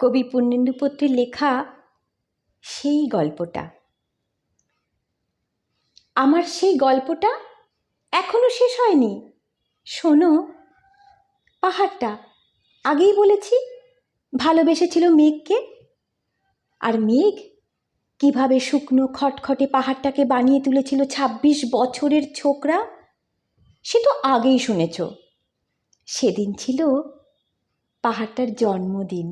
কবি পুণ্যেন্দুপত্রের লেখা সেই গল্পটা। আমার সেই গল্পটা এখনো শেষ হয়নি। শোনো, পাহাড়টা আগেই বলেছি ভালোবেসেছিল মেঘকে, আর মেঘ কিভাবে শুকনো খটখটে পাহাড়টাকে বানিয়ে তুলেছিল ২৬ বছরের ছোকরা, সে তো আগেই শুনেছ। সেদিন ছিল পাহাড়টার জন্মদিন।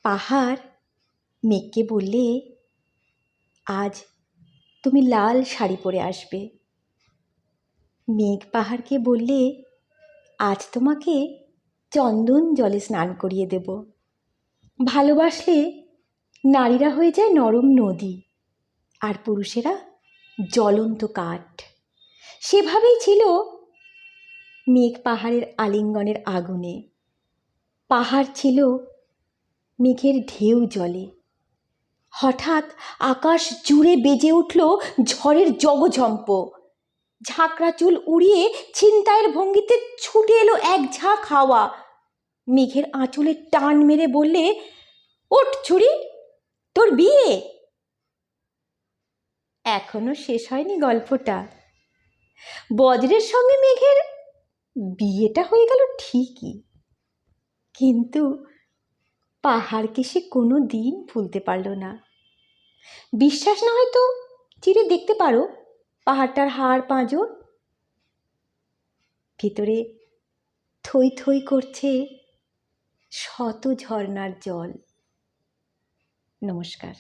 পাহাড় মেঘকে বললে, আজ তুমি লাল শাড়ি পরে আসবে। মেঘ পাহাড়কে বললে, আজ তোমাকে চন্দন জলে স্নান করিয়ে দেব। ভালোবাসলে নারীরা হয়ে যায় নরম নদী, আর পুরুষেরা জ্বলন্ত কাঠ। সেভাবেই ছিল মেঘ পাহাড়ের আলিঙ্গনের আগুনে। পাহাড় ছিল মেঘের ঢেউ জলে। হঠাৎ আকাশ জুড়ে বেজে উঠল ঝড়ের জগঝম্প। ঝাঁকড়া চুল উড়িয়ে ছিনতাইয়ের ভঙ্গিতে ছুটে এলো এক ঝাঁক হাওয়া। মেঘের আঁচলে টান মেরে বললে, ওঠ ছুরি, তোর বিয়ে। এখনো শেষ হয়নি গল্পটা। বজ্রের সঙ্গে মেঘের বিয়েটা হয়ে গেল ঠিকই, কিন্তু পাহাড়কে সে কোনো দিন ভুলতে পারল না। বিশ্বাস না হয় তো চিরে দেখতে পারো পাহাড়টার হাড় পাঁজর। ভিতরে থই থই করছে শত ঝর্ণার জল। নমস্কার।